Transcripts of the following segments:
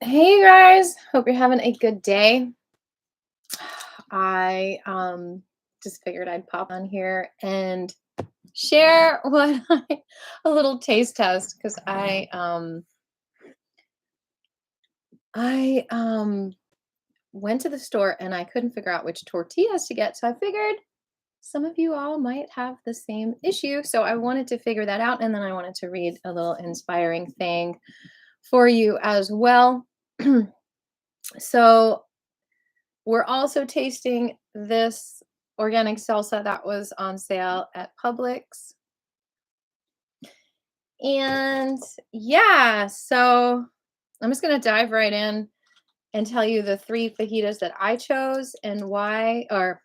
Hey guys, hope you're having a good day. I just figured I'd pop on here and share a little taste test because I went to the store and I couldn't figure out which tortillas to get. So I figured some of you all might have the same issue. So I wanted to figure that out, and then I wanted to read a little inspiring thing for you as well. So we're also tasting this organic salsa that was on sale at Publix. And yeah, so I'm just going to dive right in and tell you the three fajitas that I chose and why, or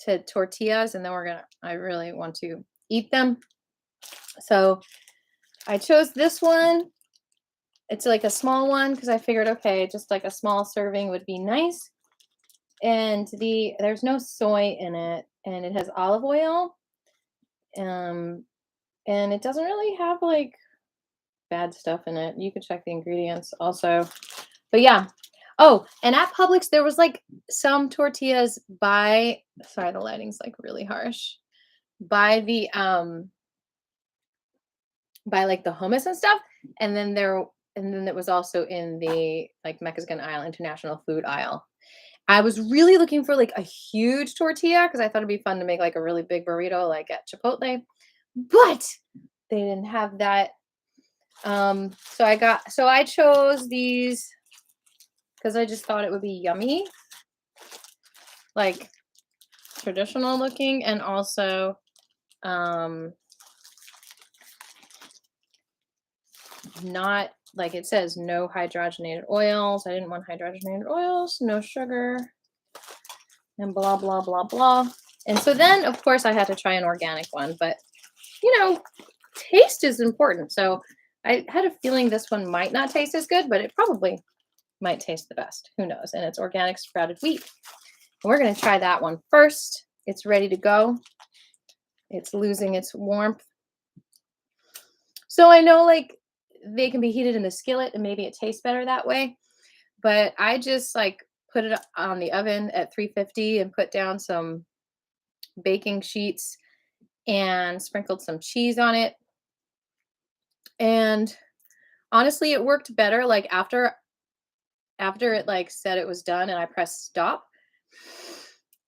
to tortillas, and then I really want to eat them. So I chose this one. It's like a small one because I figured, okay, just like a small serving would be nice. And there's no soy in it, and it has olive oil. Um, and it doesn't really have like bad stuff in it. You could check the ingredients also. But yeah. Oh, and at Publix there was like some tortillas sorry, the lighting's like really harsh. By the by like the hummus and stuff. And then it was also in the like Mexican aisle, international food aisle. I was really looking for like a huge tortilla because I thought it'd be fun to make like a really big burrito like at Chipotle, but they didn't have that. So I chose these because I just thought it would be yummy, like traditional looking, and also not like it says no hydrogenated oils. I didn't want hydrogenated oils, no sugar, and blah blah blah blah. And so then of course I had to try an organic one, but taste is important. So I had a feeling this one might not taste as good, but it probably might taste the best. Who knows? And it's organic sprouted wheat. And we're going to try that one first. It's ready to go. It's losing its warmth. So I know like they can be heated in the skillet and maybe it tastes better that way. But I just like put it on the oven at 350 and put down some baking sheets and sprinkled some cheese on it. And honestly, it worked better like after it like said it was done and I pressed stop.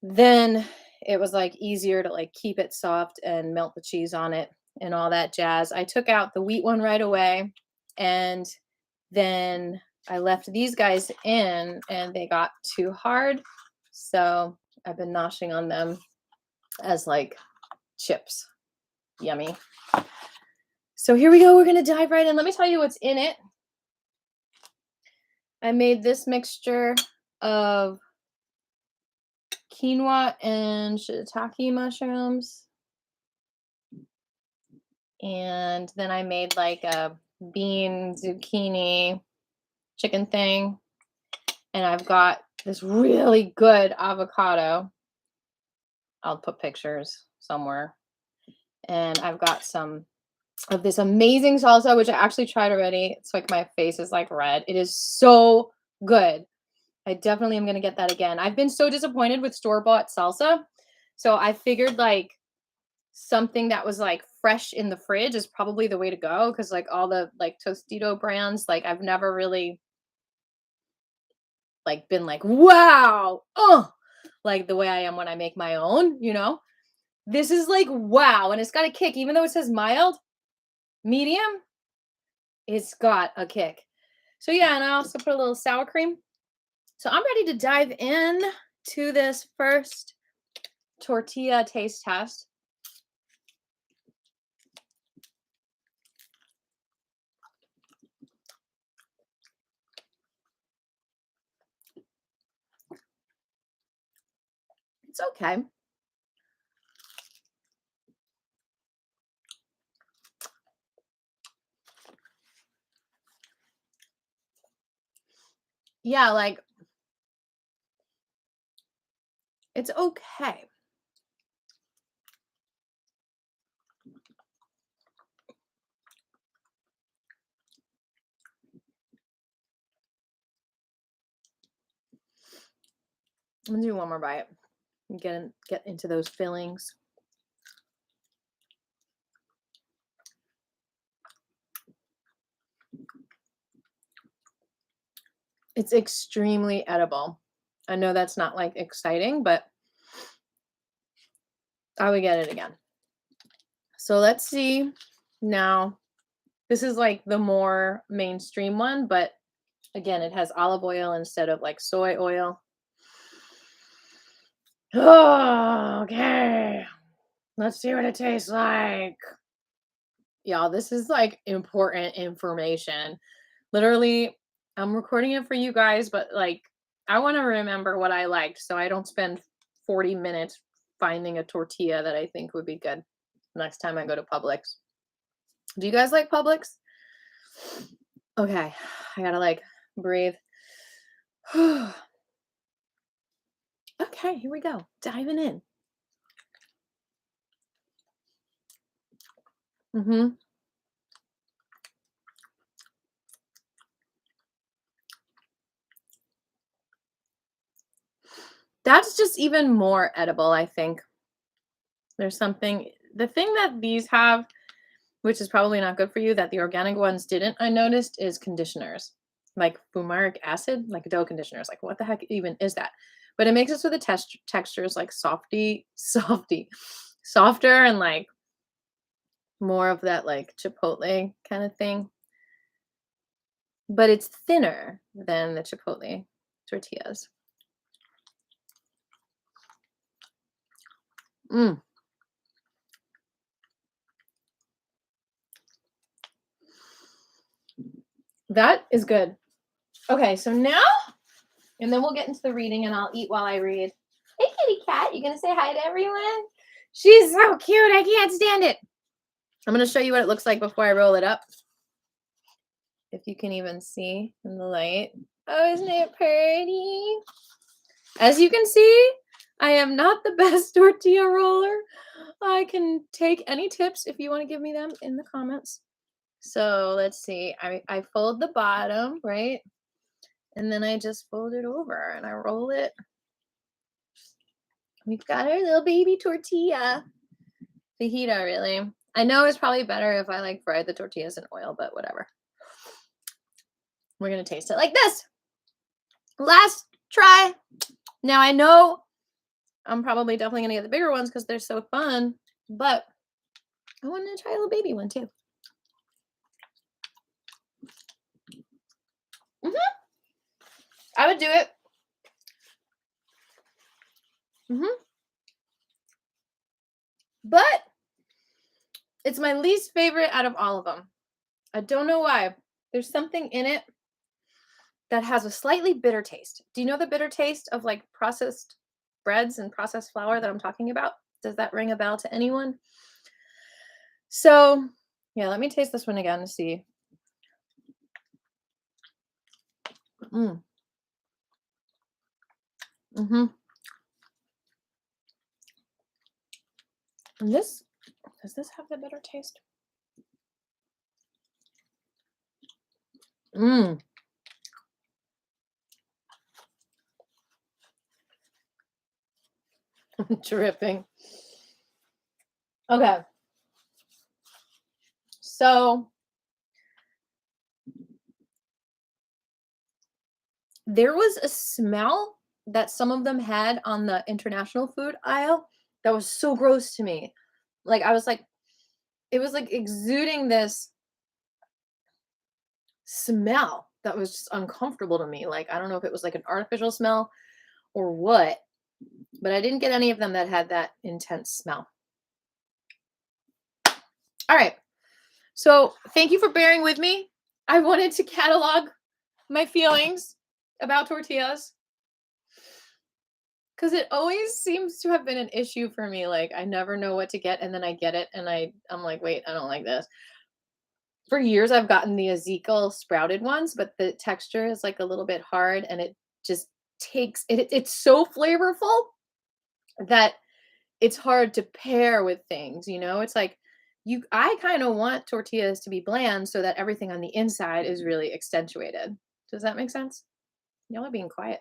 Then it was like easier to like keep it soft and melt the cheese on it and all that jazz. I took out the wheat one right away, and then I left these guys in and they got too hard. So I've been noshing on them as like chips. Yummy. So here we go. We're going to dive right in. Let me tell you what's in it. I made this mixture of quinoa and shiitake mushrooms. And then I made like a bean zucchini chicken thing. And I've got this really good avocado. I'll put pictures somewhere. And I've got some of this amazing salsa, which I actually tried already. It's like my face is like red. It is so good. I definitely am going to get that again. I've been so disappointed with store-bought salsa. So I figured like something that was like fresh in the fridge is probably the way to go, because like all the like Tostito brands, like I've never really like been like, wow, oh, like the way I am when I make my own, This is like wow, and it's got a kick, even though it says mild, medium, it's got a kick. So yeah, and I also put a little sour cream. So I'm ready to dive in to this first tortilla taste test. It's okay. Yeah, like it's okay. I'm gonna do one more bite and get into those fillings. It's extremely edible. I know that's not like exciting, but I would get it again. So let's see now. This is like the more mainstream one, but again, it has olive oil instead of like soy oil. Oh, okay. Let's see what it tastes like. Y'all, this is like important information. Literally, I'm recording it for you guys, but like, I want to remember what I liked so I don't spend 40 minutes finding a tortilla that I think would be good next time I go to Publix. Do you guys like Publix? Okay, I gotta like breathe. Okay, here we go. Diving in. Mm-hmm. That's just even more edible, I think. There's something, the thing that these have, which is probably not good for you, that the organic ones didn't, I noticed, is conditioners. Like fumaric acid, like dough conditioners. Like, what the heck even is that? But it makes it so the texture is like softer and like more of that like chipotle kind of thing. But it's thinner than the chipotle tortillas. Mm. That is good. Okay, so now, and then we'll get into the reading and I'll eat while I read. Hey, kitty cat, you gonna say hi to everyone? She's so cute. I can't stand it. I'm gonna show you what it looks like before I roll it up. If you can even see in the light. Oh, isn't it pretty? As you can see, I am not the best tortilla roller. I can take any tips if you want to give me them in the comments. So let's see. I fold the bottom, right? And then I just fold it over and I roll it. We've got our little baby tortilla. Fajita, really. I know it's probably better if I like fried the tortillas in oil, but whatever. We're going to taste it like this. Last try. Now I know I'm probably definitely going to get the bigger ones because they're so fun, but I want to try a little baby one too. I would do it. But it's my least favorite out of all of them. I don't know why. There's something in it that has a slightly bitter taste. Do you know the bitter taste of like processed breads and processed flour that I'm talking about? Does that ring a bell to anyone? So, yeah, let me taste this one again to see. Mm. Mm-hmm. And this, does this have the bitter taste? Mmm. I'm dripping. Okay. So there was a smell that some of them had on the international food aisle that was so gross to me. Like I was like, it was like exuding this smell that was just uncomfortable to me. Like I don't know if it was like an artificial smell or what, but I didn't get any of them that had that intense smell. All right. So thank you for bearing with me. I wanted to catalog my feelings about tortillas because it always seems to have been an issue for me. Like I never know what to get, and then I get it, and I'm like, wait, I don't like this. For years, I've gotten the Ezekiel sprouted ones, but the texture is like a little bit hard, and it just takes it. It's so flavorful that it's hard to pair with things. You know, it's like I kind of want tortillas to be bland so that everything on the inside is really accentuated. Does that make sense? Y'all are being quiet.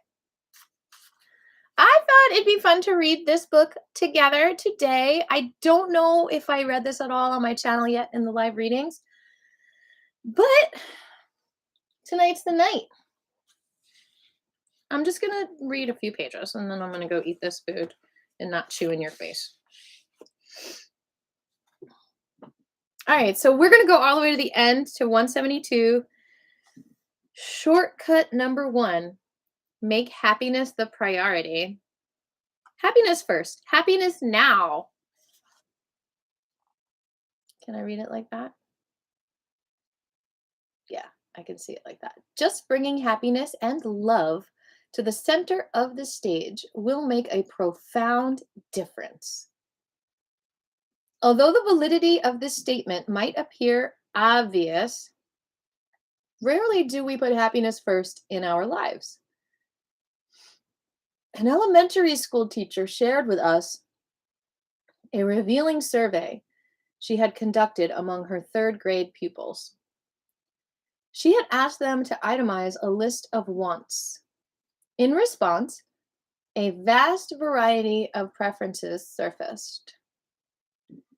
I thought it'd be fun to read this book together today. I don't know if I read this at all on my channel yet in the live readings, but tonight's the night. I'm just going to read a few pages and then I'm going to go eat this food and not chew in your face. All right, so we're going to go all the way to the end to 172. Shortcut number 1, make happiness the priority. Happiness first. Happiness now. Can I read it like that? Yeah, I can see it like that. Just bringing happiness and love to the center of the stage will make a profound difference. Although the validity of this statement might appear obvious, rarely do we put happiness first in our lives. An elementary school teacher shared with us a revealing survey she had conducted among her 3rd grade pupils. She had asked them to itemize a list of wants. In response, a vast variety of preferences surfaced.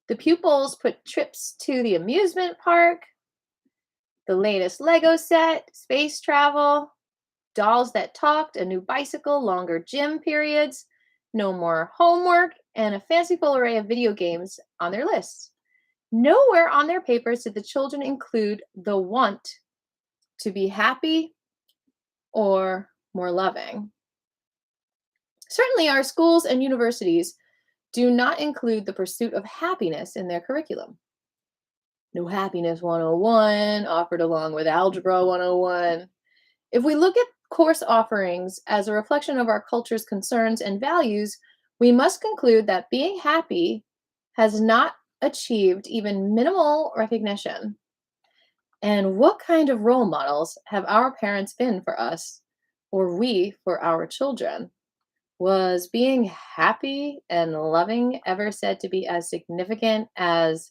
The pupils put trips to the amusement park, the latest Lego set, space travel, dolls that talked, a new bicycle, longer gym periods, no more homework, and a fanciful array of video games on their lists. Nowhere on their papers did the children include the want to be happy or more loving. Certainly, our schools and universities do not include the pursuit of happiness in their curriculum. No Happiness 101 offered along with Algebra 101. If we look at course offerings as a reflection of our culture's concerns and values, we must conclude that being happy has not achieved even minimal recognition. And what kind of role models have our parents been for us, or we for our children? Was being happy and loving ever said to be as significant as,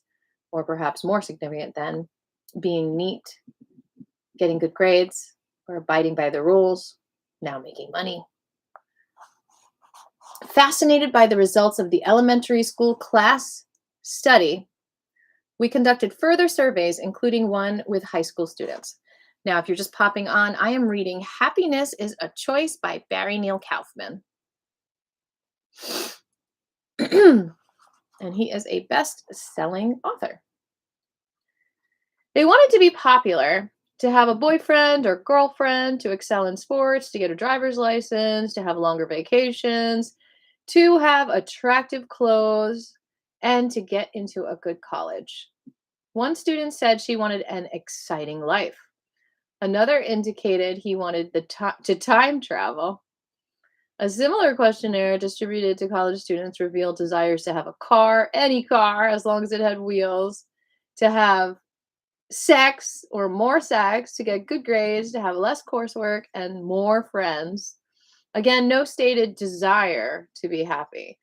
or perhaps more significant than, being neat, getting good grades, or abiding by the rules, now making money? Fascinated by the results of the elementary school class study, we conducted further surveys, including one with high school students. Now, if you're just popping on, I am reading Happiness is a Choice by Barry Neil Kaufman. And he is a best-selling author. They wanted to be popular, to have a boyfriend or girlfriend, to excel in sports, to get a driver's license, to have longer vacations, to have attractive clothes, and to get into a good college. One student said she wanted an exciting life. Another indicated he wanted to time travel. A similar questionnaire distributed to college students revealed desires to have a car, any car, as long as it had wheels, to have sex or more sex, to get good grades, to have less coursework, and more friends. Again, no stated desire to be happy,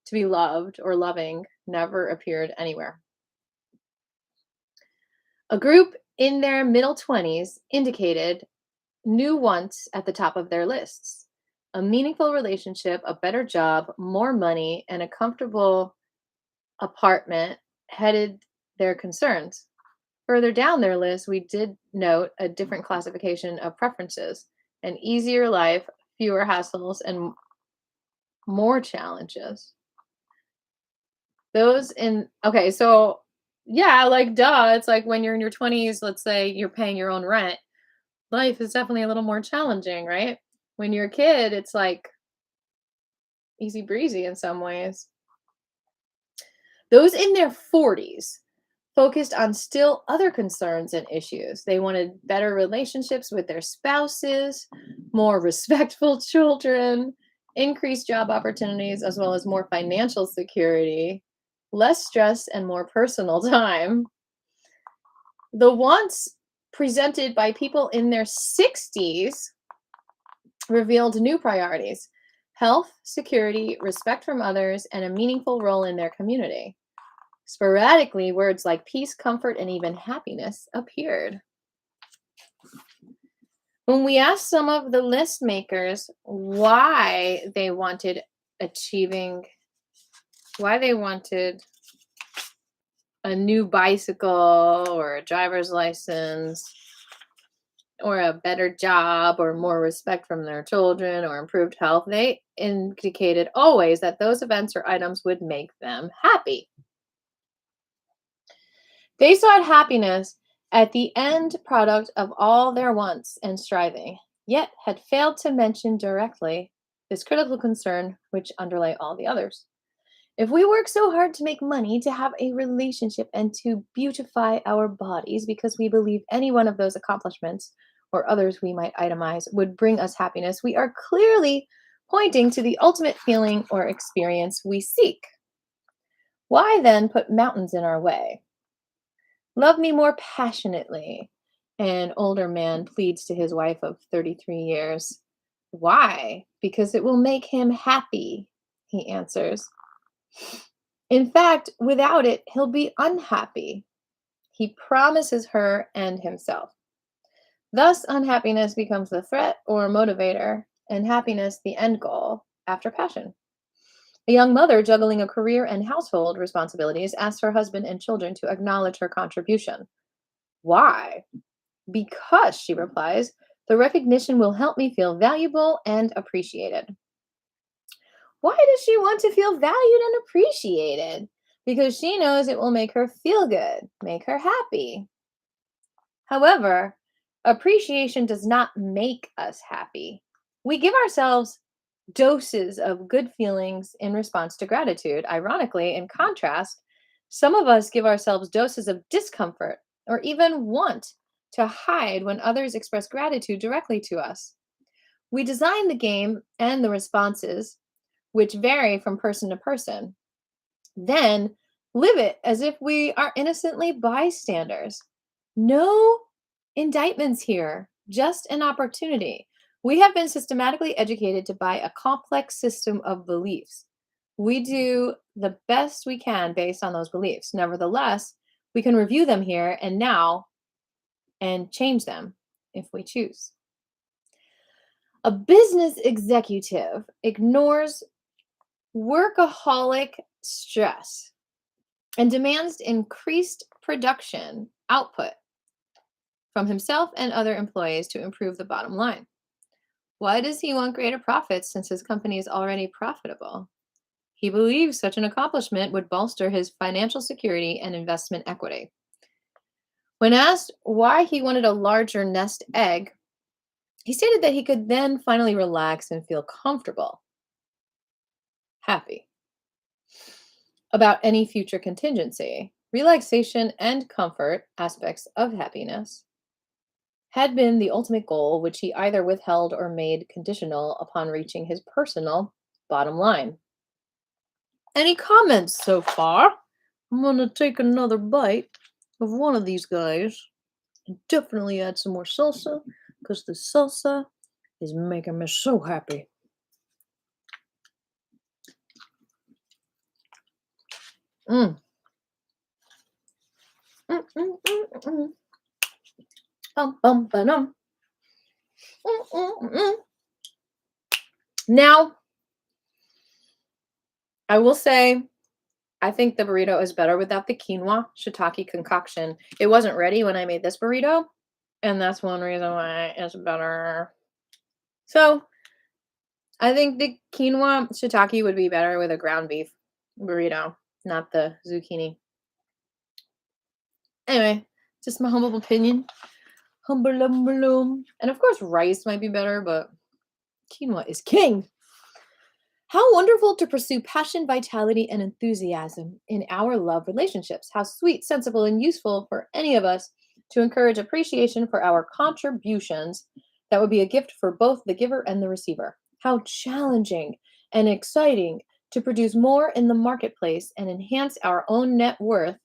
to be loved or loving never appeared anywhere. A group in their middle 20s indicated new wants at the top of their lists. A meaningful relationship, a better job, more money, and a comfortable apartment headed their concerns. Further down their list, we did note a different classification of preferences: an easier life, fewer hassles, and more challenges. Okay, so yeah, like duh, it's like when you're in your 20s, let's say you're paying your own rent, life is definitely a little more challenging, right? When you're a kid, it's like easy breezy in some ways. Those in their 40s focused on still other concerns and issues. They wanted better relationships with their spouses, more respectful children, increased job opportunities, as well as more financial security, less stress, and more personal time. The wants presented by people in their 60s revealed new priorities: health, security, respect from others, and a meaningful role in their community. Sporadically, words like peace, comfort, and even happiness appeared. When we asked some of the list makers why they wanted achieving, why they wanted a new bicycle or a driver's license or a better job or more respect from their children or improved health, they indicated always that those events or items would make them happy. They sought happiness at the end product of all their wants and striving, yet had failed to mention directly this critical concern which underlay all the others. If we work so hard to make money, to have a relationship, and to beautify our bodies because we believe any one of those accomplishments or others we might itemize would bring us happiness, we are clearly pointing to the ultimate feeling or experience we seek. Why then put mountains in our way? Love me more passionately, an older man pleads to his wife of 33 years. Why? Because it will make him happy, he answers. In fact, without it, he'll be unhappy. He promises her and himself. Thus, unhappiness becomes the threat or motivator, and happiness the end goal after passion. A young mother juggling a career and household responsibilities asks her husband and children to acknowledge her contribution. Why? Because, she replies, the recognition will help me feel valuable and appreciated. Why does she want to feel valued and appreciated? Because she knows it will make her feel good, make her happy. However, appreciation does not make us happy. We give ourselves doses of good feelings in response to gratitude. Ironically, in contrast, some of us give ourselves doses of discomfort or even want to hide when others express gratitude directly to us. We design the game and the responses, which vary from person to person, then live it as if we are innocently bystanders. No indictments here, just an opportunity. We have been systematically educated to buy a complex system of beliefs. We do the best we can based on those beliefs. Nevertheless, we can review them here and now and change them if we choose. A business executive ignores workaholic stress and demands increased production output from himself and other employees to improve the bottom line. Why does he want greater profits since his company is already profitable? He believes such an accomplishment would bolster his financial security and investment equity. When asked why he wanted a larger nest egg, he stated that he could then finally relax and feel comfortable, happy about any future contingency. Relaxation and comfort, aspects of happiness, had been the ultimate goal, which he either withheld or made conditional upon reaching his personal bottom line. Any comments so far? I'm going to take another bite of one of these guys and definitely add some more salsa because the salsa is making me so happy. Mm. Mm, mm, mm, mm. Ba-dum. Mm, mm, mm. Now, I will say, I think the burrito is better without the quinoa shiitake concoction. It wasn't ready when I made this burrito, and that's one reason why it's better. So, I think the quinoa shiitake would be better with a ground beef burrito, not the zucchini. Anyway, just my humble opinion. And of course, rice might be better, but quinoa is king. How wonderful to pursue passion, vitality, and enthusiasm in our love relationships. How sweet, sensible, and useful for any of us to encourage appreciation for our contributions that would be a gift for both the giver and the receiver. How challenging and exciting to produce more in the marketplace and enhance our own net worth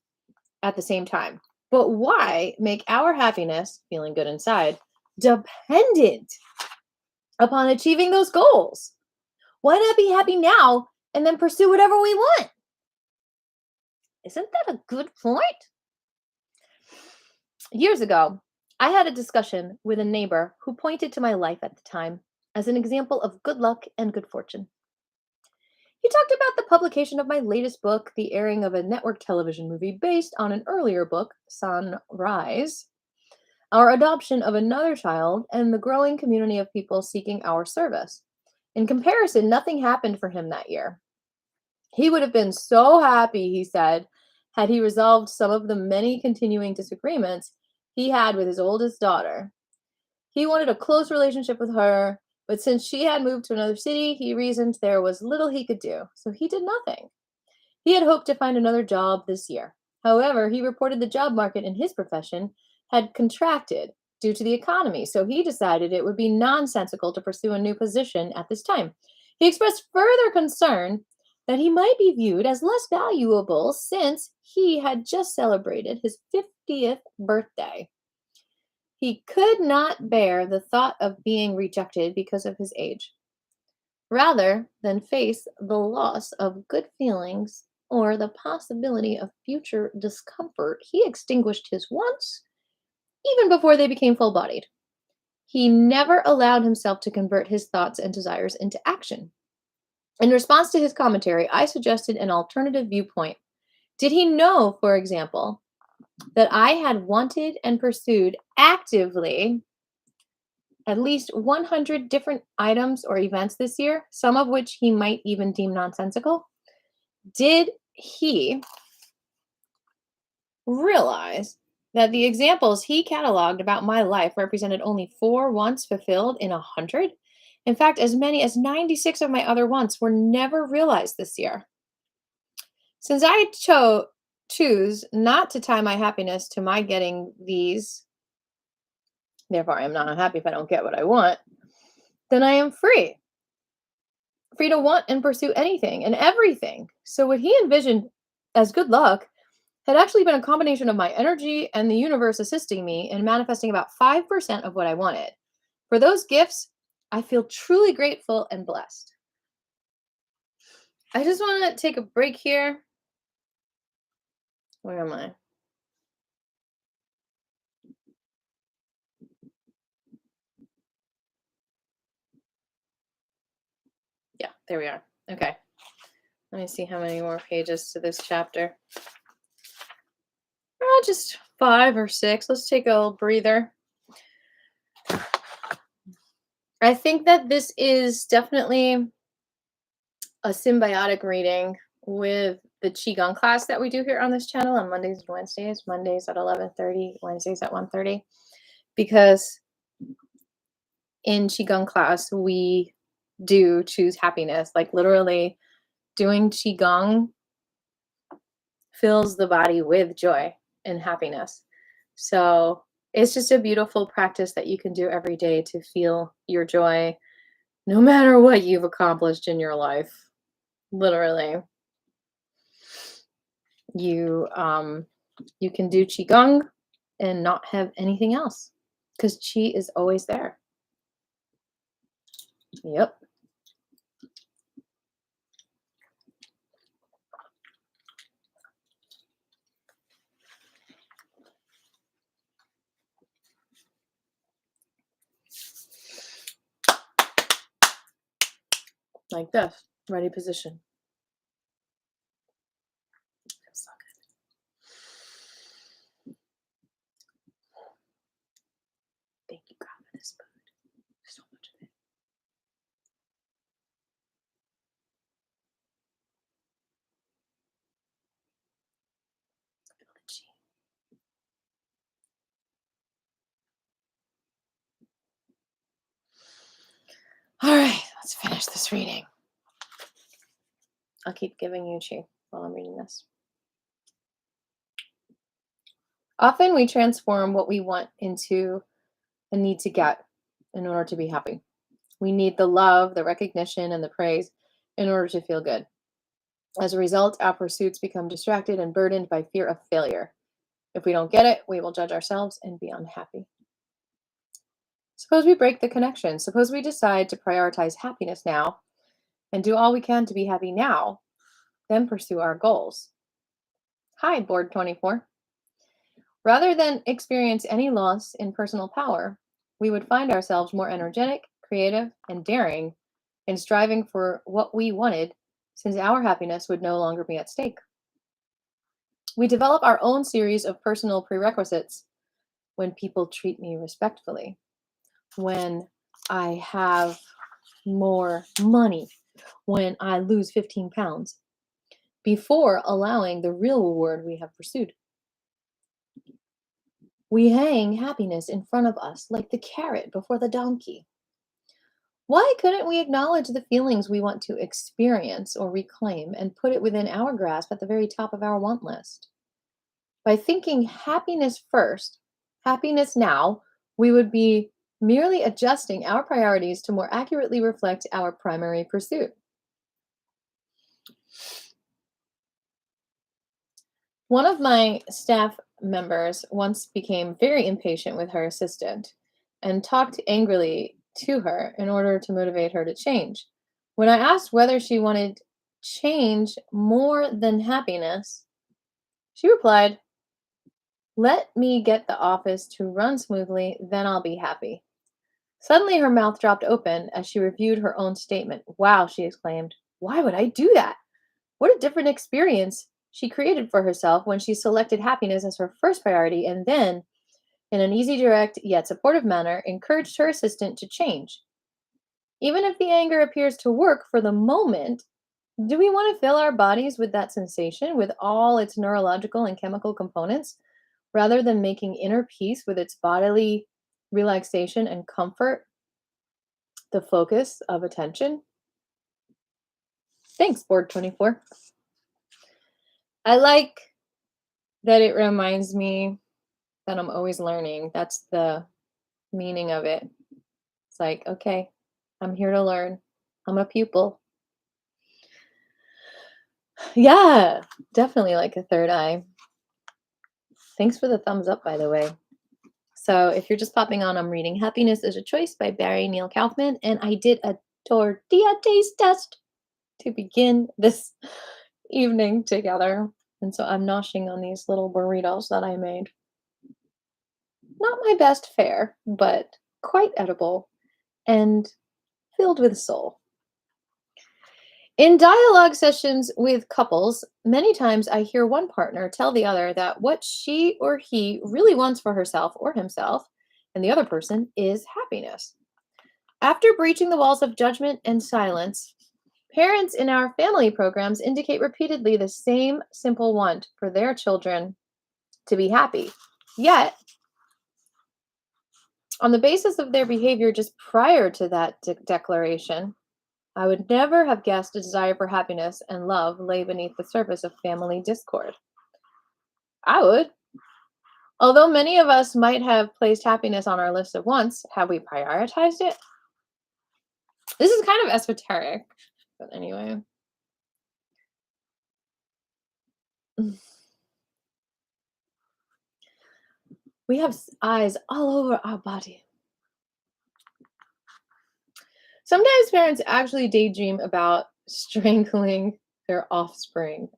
at the same time. But why make our happiness, feeling good inside, dependent upon achieving those goals? Why not be happy now and then pursue whatever we want? Isn't that a good point? Years ago, I had a discussion with a neighbor who pointed to my life at the time as an example of good luck and good fortune. He talked about the publication of my latest book, the airing of a network television movie based on an earlier book, Sunrise, our adoption of another child, and the growing community of people seeking our service. In comparison, nothing happened for him that year. He would have been so happy, he said, had he resolved some of the many continuing disagreements he had with his oldest daughter. He wanted a close relationship with her, but since she had moved to another city, he reasoned there was little he could do, so he did nothing. He had hoped to find another job this year. However, he reported the job market in his profession had contracted due to the economy, so he decided it would be nonsensical to pursue a new position at this time. He expressed further concern that he might be viewed as less valuable since he had just celebrated his 50th birthday. He could not bear the thought of being rejected because of his age. Rather than face the loss of good feelings or the possibility of future discomfort, he extinguished his wants even before they became full bodied. He never allowed himself to convert his thoughts and desires into action. In response to his commentary, I suggested an alternative viewpoint. Did he know, for example, that I had wanted and pursued actively at least 100 different items or events this year, some of which he might even deem nonsensical? Did he realize that the examples he cataloged about my life represented only 4 wants fulfilled in 100? In fact, as many as 96 of my other wants were never realized this year. Since I choose not to tie my happiness to my getting these, therefore I am not unhappy if I don't get what I want, then I am free. Free to want and pursue anything and everything. So what he envisioned as good luck had actually been a combination of my energy and the universe assisting me in manifesting about 5% of what I wanted. For those gifts, I feel truly grateful and blessed. I just want to take a break here. Where am I? Yeah, there we are. Okay. Let me see how many more pages to this chapter. Just 5 or 6. Let's take a little breather. I think that this is definitely a symbiotic reading with the Qigong class that we do here on this channel on Mondays and Wednesdays. Mondays at 11:30, Wednesdays at 1:30. Because in Qigong class, we do choose happiness. Like literally doing Qigong fills the body with joy and happiness. So it's just a beautiful practice that you can do every day to feel your joy no matter what you've accomplished in your life. Literally. You can do Qigong and not have anything else because Qi is always there. Yep. Like this. Ready position. Feels so good. Thank you, God, for this food. So much of it. Feel the Qi. All right, let's finish this reading. I'll keep giving you Qi while I'm reading this. Often we transform what we want into a need to get in order to be happy. We need the love, the recognition, and the praise in order to feel good. As a result, our pursuits become distracted and burdened by fear of failure. If we don't get it, we will judge ourselves and be unhappy. Suppose we break the connection. Suppose we decide to prioritize happiness now and do all we can to be happy now, then pursue our goals. Hi, Board 24. Rather than experience any loss in personal power, we would find ourselves more energetic, creative, and daring in striving for what we wanted since our happiness would no longer be at stake. We develop our own series of personal prerequisites when people treat me respectfully, when I have more money, when I lose 15 pounds, before allowing the real reward we have pursued. We hang happiness in front of us like the carrot before the donkey. Why couldn't we acknowledge the feelings we want to experience or reclaim and put it within our grasp at the very top of our want list? By thinking happiness first, happiness now, we would be merely adjusting our priorities to more accurately reflect our primary pursuit. One of my staff members once became very impatient with her assistant and talked angrily to her in order to motivate her to change. When I asked whether she wanted change more than happiness, she replied, "Let me get the office to run smoothly, then I'll be happy." Suddenly, her mouth dropped open as she reviewed her own statement. "Wow," she exclaimed. "Why would I do that? What a different experience she created for herself when she selected happiness as her first priority and then, in an easy, direct, yet supportive manner, encouraged her assistant to change. Even if the anger appears to work for the moment, do we want to fill our bodies with that sensation, with all its neurological and chemical components, rather than making inner peace with its bodily relaxation and comfort the focus of attention?" Thanks, Board 24. I like that it reminds me that I'm always learning. That's the meaning of it. It's like, okay, I'm here to learn. I'm a pupil. Yeah, definitely like a third eye. Thanks for the thumbs up, by the way. So, if you're just popping on, I'm reading Happiness is a Choice by Barry Neil Kaufman, and I did a tortilla taste test to begin this evening together. And so I'm noshing on these little burritos that I made. Not my best fare, but quite edible and filled with soul. In dialogue sessions with couples, many times I hear one partner tell the other that what she or he really wants for herself or himself and the other person is happiness. After breaching the walls of judgment and silence, parents in our family programs indicate repeatedly the same simple want for their children to be happy. Yet, on the basis of their behavior just prior to that declaration, I would never have guessed a desire for happiness and love lay beneath the surface of family discord. I would. Although many of us might have placed happiness on our list of wants, have we prioritized it? This is kind of esoteric, but anyway. We have eyes all over our body. Sometimes parents actually daydream about strangling their offspring.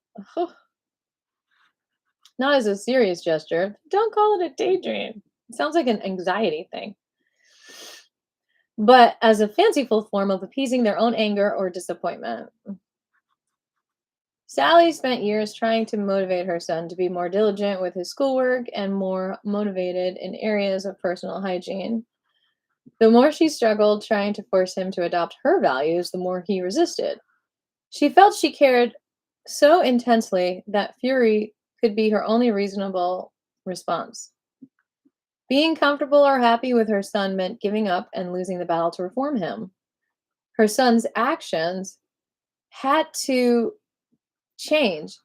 Not as a serious gesture. Don't call it a daydream. It sounds like an anxiety thing. But as a fanciful form of appeasing their own anger or disappointment. Sally spent years trying to motivate her son to be more diligent with his schoolwork and more motivated in areas of personal hygiene. The more she struggled trying to force him to adopt her values, the more he resisted. She felt she cared so intensely that fury could be her only reasonable response. Being comfortable or happy with her son meant giving up and losing the battle to reform him. Her son's actions had to change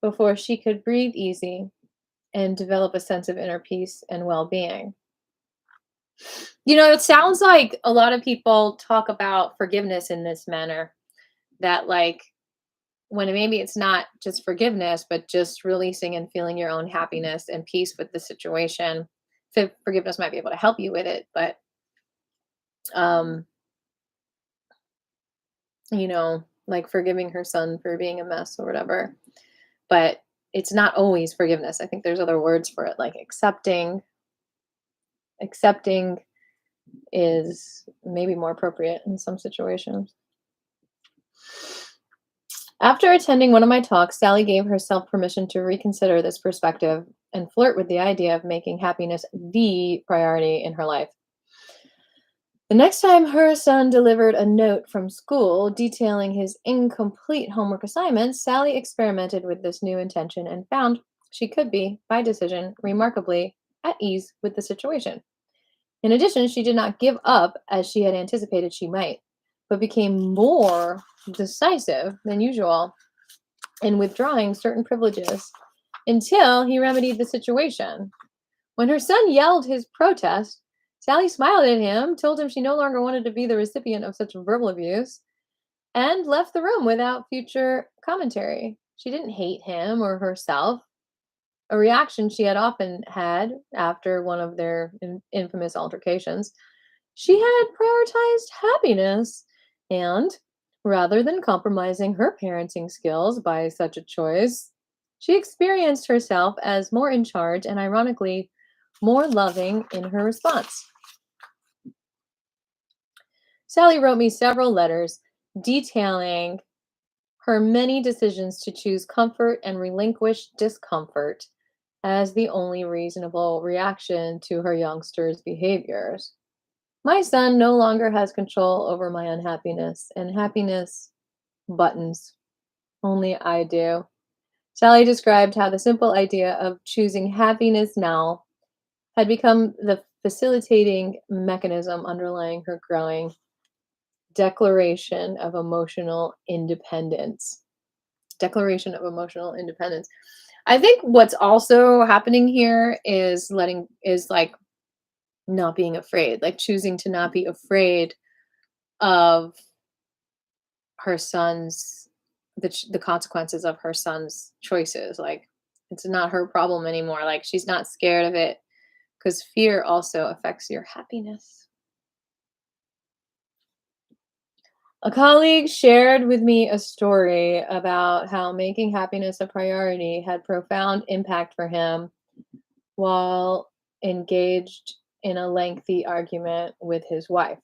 before she could breathe easy and develop a sense of inner peace and well being. You know, it sounds like a lot of people talk about forgiveness in this manner that, like, when maybe it's not just forgiveness, but just releasing and feeling your own happiness and peace with the situation. Forgiveness might be able to help you with it, but um, you know, like forgiving her son for being a mess or whatever. But it's not always forgiveness. I think there's other words for it, like accepting. Accepting is maybe more appropriate in some situations. After attending one of my talks, Sally gave herself permission to reconsider this perspective and flirt with the idea of making happiness the priority in her life. The next time her son delivered a note from school detailing his incomplete homework assignments, Sally experimented with this new intention and found she could be, by decision, remarkably at ease with the situation. In addition, she did not give up as she had anticipated she might, but became more decisive than usual in withdrawing certain privileges until he remedied the situation. When her son yelled his protest, Sally smiled at him, told him she no longer wanted to be the recipient of such verbal abuse, and left the room without future commentary. She didn't hate him or herself, a reaction she had often had after one of their infamous altercations. She had prioritized happiness, and rather than compromising her parenting skills by such a choice, she experienced herself as more in charge and, ironically, more loving in her response. Sally wrote me several letters detailing her many decisions to choose comfort and relinquish discomfort as the only reasonable reaction to her youngster's behaviors. My son no longer has control over my unhappiness, and happiness buttons. Only I do. Sally described how the simple idea of choosing happiness now had become the facilitating mechanism underlying her growing declaration of emotional independence. Declaration of emotional independence. I think what's also happening here is like not being afraid, like choosing to not be afraid of her son's the consequences of her son's choices. Like it's not her problem anymore. Like she's not scared of it because fear also affects your happiness. A colleague shared with me a story about how making happiness a priority had profound impact for him while engaged in a lengthy argument with his wife.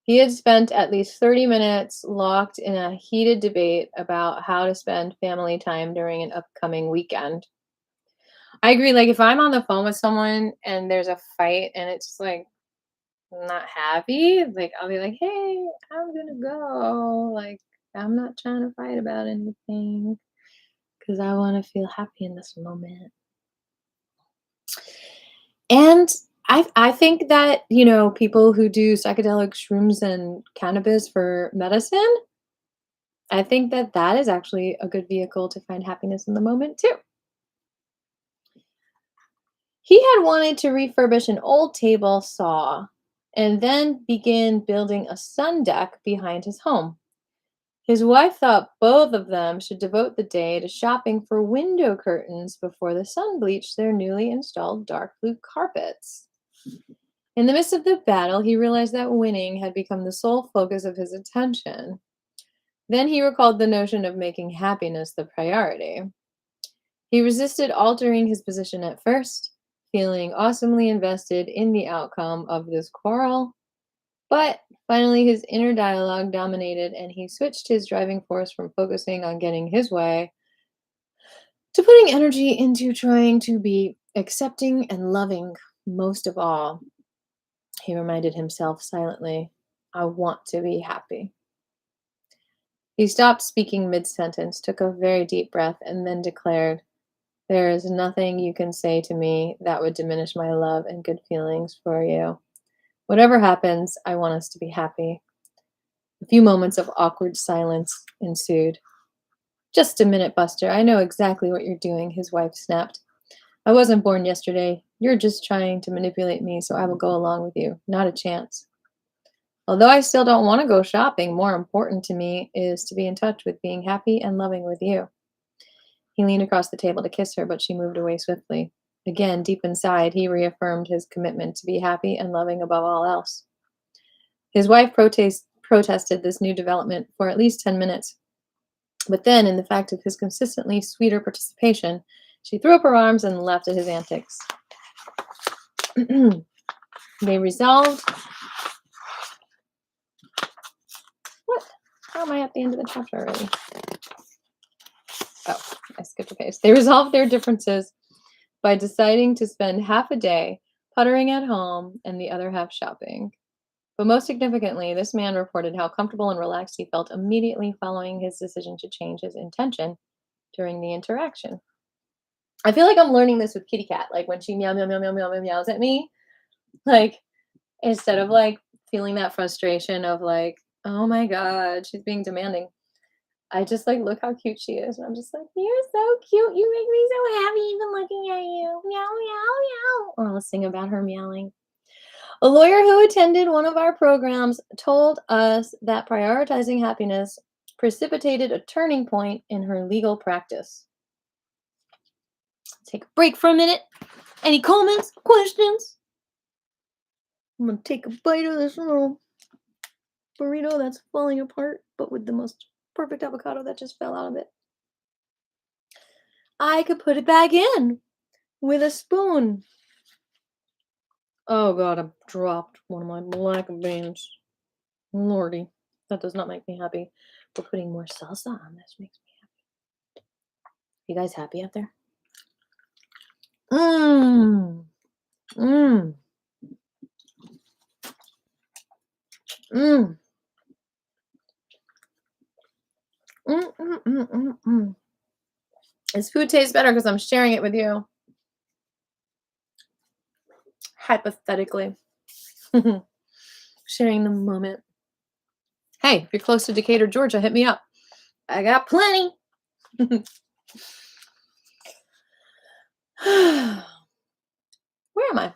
He had spent at least 30 minutes locked in a heated debate about how to spend family time during an upcoming weekend. I agree. Like, if I'm on the phone with someone and there's a fight and it's like not happy, like, I'll be like, hey, I'm gonna go. Like, I'm not trying to fight about anything because I want to feel happy in this moment. And I think that, people who do psychedelic shrooms and cannabis for medicine, I think that that is actually a good vehicle to find happiness in the moment too. He had wanted to refurbish an old table saw and then begin building a sun deck behind his home. His wife thought both of them should devote the day to shopping for window curtains before the sun bleached their newly installed dark blue carpets. In the midst of the battle, he realized that winning had become the sole focus of his attention. Then he recalled the notion of making happiness the priority. He resisted altering his position at first, feeling awesomely invested in the outcome of this quarrel, but finally his inner dialogue dominated and he switched his driving force from focusing on getting his way to putting energy into trying to be accepting and loving most of all. He reminded himself silently, I want to be happy. He stopped speaking mid sentence, took a very deep breath, and then declared, there is nothing you can say to me that would diminish my love and good feelings for you. Whatever happens, I want us to be happy. A few moments of awkward silence ensued. Just a minute, Buster. I know exactly what you're doing, his wife snapped. I wasn't born yesterday. You're just trying to manipulate me, so I will go along with you. Not a chance. Although I still don't want to go shopping, more important to me is to be in touch with being happy and loving with you. He leaned across the table to kiss her, but she moved away swiftly. Again, deep inside, he reaffirmed his commitment to be happy and loving above all else. His wife protested this new development for at least 10 minutes. But then, in the fact of his consistently sweeter participation, she threw up her arms and laughed at his antics. They resolved. What? How am I at the end of the chapter already? Oh, I skipped a page. They resolved their differences by deciding to spend half a day puttering at home and the other half shopping. But most significantly, this man reported how comfortable and relaxed he felt immediately following his decision to change his intention during the interaction. I feel like I'm learning this with Kitty Cat, like when she meow meow meow meow meow meow meows at me, like instead of like feeling that frustration of like, oh my god, she's being demanding. I just like look how cute she is, and I'm just like, you're so cute. You make me so happy even looking at you. Meow meow meow. Or I'll sing about her meowing. A lawyer who attended one of our programs told us that prioritizing happiness precipitated a turning point in her legal practice. Take a break for a minute. Any comments, questions? I'm gonna take a bite of this little burrito that's falling apart, but with the most perfect avocado that just fell out of it. I could put it back in with a spoon. Oh god, I dropped one of my black beans. Lordy, that does not make me happy. But putting more salsa on this makes me happy. You guys happy out there? Mmm. Mmm. Mmm. Mm, mm, mm, mm, mm. This food tastes better because I'm sharing it with you. Hypothetically. Sharing the moment. Hey, if you're close to Decatur, Georgia, hit me up. I got plenty. Where am I?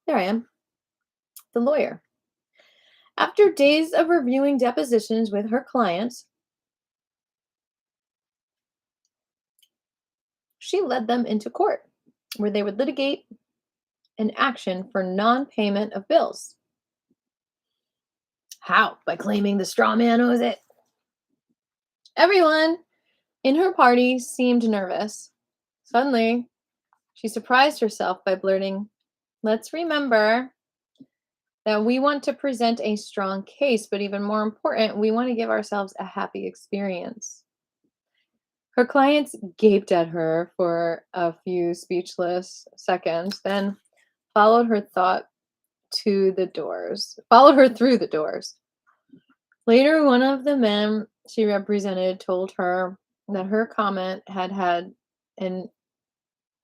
There I am. The lawyer. After days of reviewing depositions with her clients, she led them into court, where they would litigate an action for non-payment of bills. How? By claiming the straw man owes it. Everyone in her party seemed nervous. Suddenly, she surprised herself by blurting, "Let's remember that we want to present a strong case, but even more important, we want to give ourselves a happy experience." Her clients gaped at her for a few speechless seconds, then followed her followed her through the doors. Later, one of the men she represented told her that her comment had had an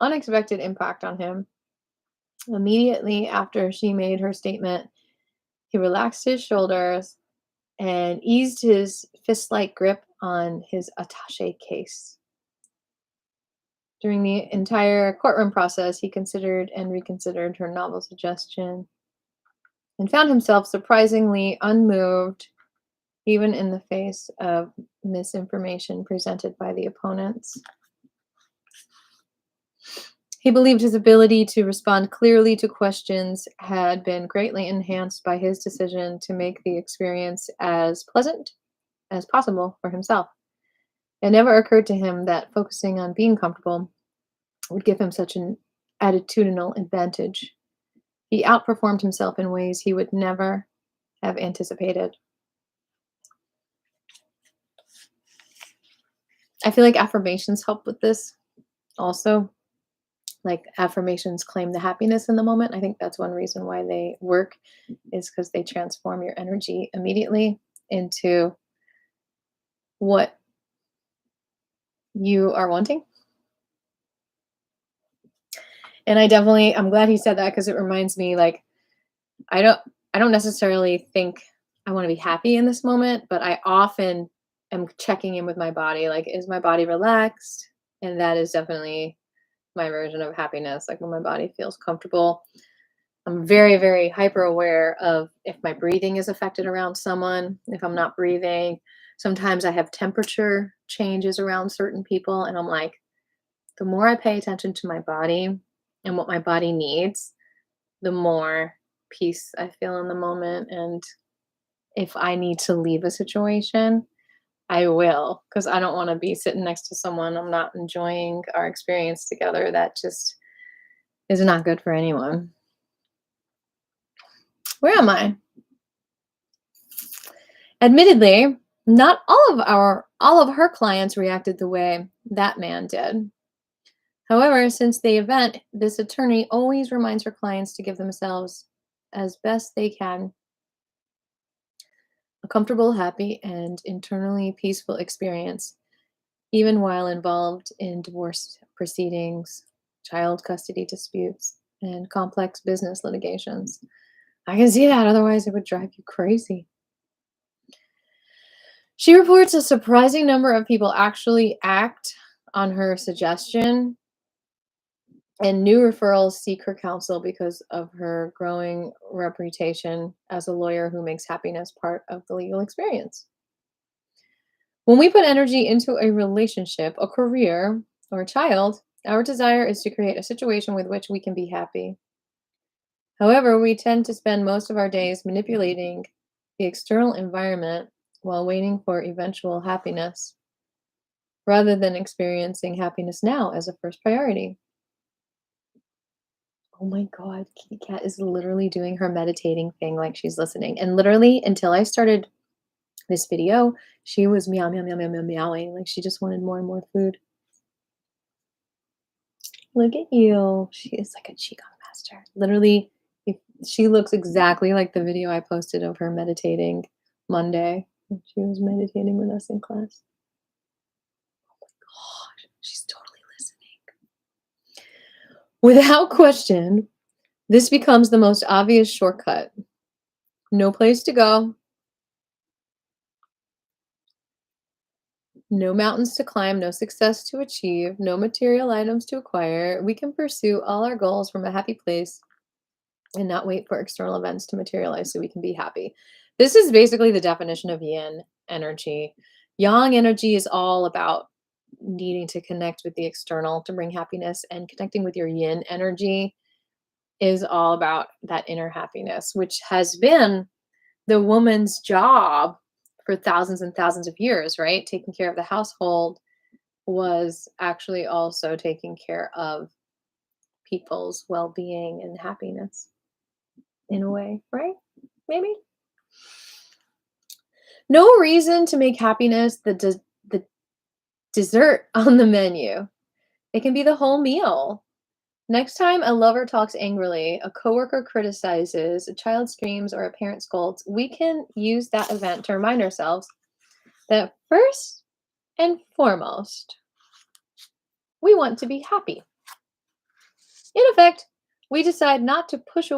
unexpected impact on him. Immediately after she made her statement, he relaxed his shoulders and eased his fist-like grip on his attaché case. During the entire courtroom process, he considered and reconsidered her novel suggestion and found himself surprisingly unmoved, even in the face of misinformation presented by the opponents. He believed his ability to respond clearly to questions had been greatly enhanced by his decision to make the experience as pleasant as possible for himself. It never occurred to him that focusing on being comfortable would give him such an attitudinal advantage. He outperformed himself in ways he would never have anticipated. I feel like affirmations help with this also. Like affirmations claim the happiness in the moment. I think that's one reason why they work, is because they transform your energy immediately into what you are wanting. And I'm glad he said that, because it reminds me, like, I don't necessarily think I want to be happy in this moment, but I often am checking in with my body. Like, is my body relaxed? And that is definitely my version of happiness. Like when my body feels comfortable. I'm very, very hyper aware of if my breathing is affected around someone, if I'm not breathing. Sometimes I have temperature changes around certain people, and I'm like, the more I pay attention to my body and what my body needs, the more peace I feel in the moment. And if I need to leave a situation, I will, because I don't want to be sitting next to someone I'm not enjoying our experience together. That just is not good for anyone. Where am I? Admittedly, Not all of her clients reacted the way that man did. However, since the event, this attorney always reminds her clients to give themselves as best they can a comfortable, happy, and internally peaceful experience, even while involved in divorce proceedings, child custody disputes, and complex business litigations. I can see that, otherwise, it would drive you crazy. She reports a surprising number of people actually act on her suggestion, and new referrals seek her counsel because of her growing reputation as a lawyer who makes happiness part of the legal experience. When we put energy into a relationship, a career, or a child, our desire is to create a situation with which we can be happy. However, we tend to spend most of our days manipulating the external environment while waiting for eventual happiness, rather than experiencing happiness now as a first priority. Oh my God, Kitty Cat is literally doing her meditating thing like she's listening. And literally, until I started this video, she was meow, meow, meow, meow, meow, meowing. Like she just wanted more and more food. Look at you. She is like a Qigong master. Literally, if she looks exactly like the video I posted of her meditating Monday. She was meditating with us in class. God, she's totally listening. Without question, this becomes the most obvious shortcut. No place to go, no mountains to climb, no success to achieve, no material items to acquire. We can pursue all our goals from a happy place and not wait for external events to materialize so we can be happy. This is basically the definition of yin energy. Yang energy is all about needing to connect with the external to bring happiness, and connecting with your yin energy is all about that inner happiness, which has been the woman's job for thousands and thousands of years, right? Taking care of the household was actually also taking care of people's well-being and happiness in a way, right? Maybe. No reason to make happiness the dessert on the menu. It can be the whole meal. Next time a lover talks angrily, a coworker criticizes, a child screams, or a parent scolds, we can use that event to remind ourselves that first and foremost, we want to be happy. In effect, we decide not to push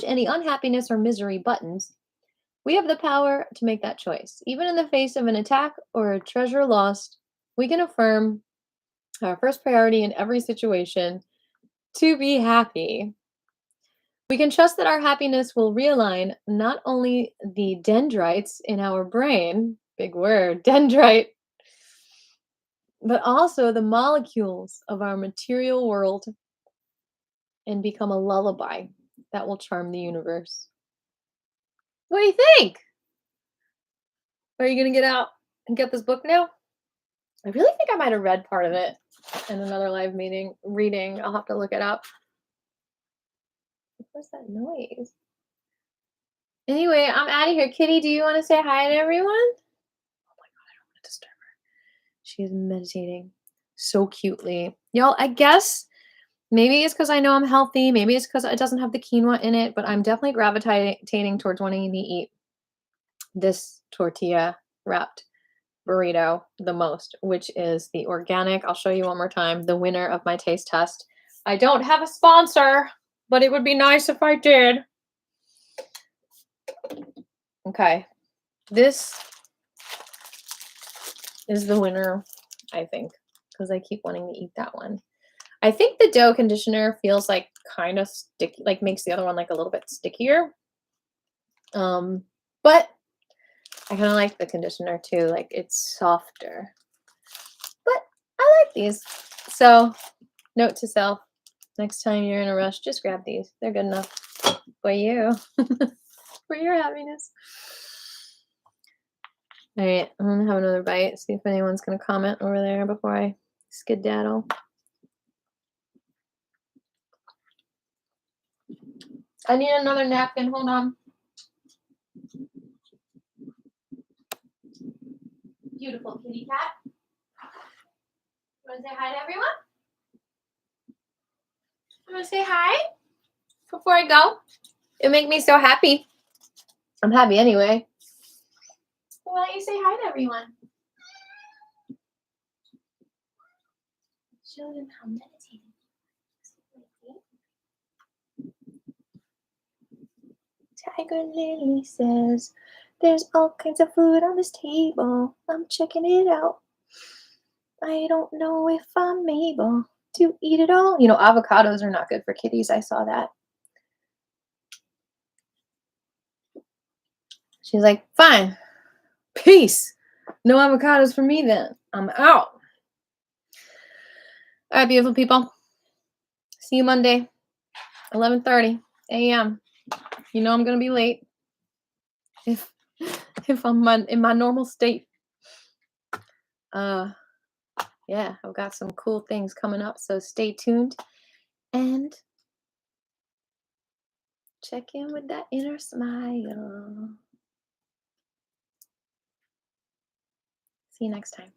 any unhappiness or misery buttons. We have the power to make that choice. Even in the face of an attack or a treasure lost, we can affirm our first priority in every situation to be happy. We can trust that our happiness will realign not only the dendrites in our brain, big word, dendrite, but also the molecules of our material world, and become a lullaby that will charm the universe. What do you think? Are you going to get out and get this book now? I really think I might have read part of it in another live meeting reading. I'll have to look it up. What's that noise? Anyway, I'm out of here. Kitty, do you want to say hi to everyone? Oh my God, I don't want to disturb her. She is meditating so cutely. Y'all, I guess maybe it's because I know I'm healthy. Maybe it's because it doesn't have the quinoa in it, but I'm definitely gravitating towards wanting to eat this tortilla wrapped burrito the most, which is the organic. I'll show you one more time. The winner of my taste test. I don't have a sponsor, but it would be nice if I did. Okay. This is the winner, I think, because I keep wanting to eat that one. I think the dough conditioner feels like kind of sticky, like makes the other one like a little bit stickier. But I kind of like the conditioner too, like it's softer. But I like these. So, note to self, next time you're in a rush, just grab these. They're good enough for you, for your happiness. All right, I'm gonna have another bite, see if anyone's gonna comment over there before I skedaddle. I need another napkin, hold on. Beautiful kitty cat. You want to say hi to everyone? You want to say hi before I go? It make me so happy. I'm happy anyway. Why don't you say hi to everyone? Show them how meditating. Tiger Lily says, there's all kinds of food on this table. I'm checking it out. I don't know if I'm able to eat it all. You know, avocados are not good for kitties. I saw that. She's like, fine. Peace. No avocados for me then. I'm out. All right, beautiful people. See you Monday, 11:30 a.m. You know I'm going to be late if I'm in my normal state. Yeah, I've got some cool things coming up, so stay tuned and check in with that inner smile. See you next time.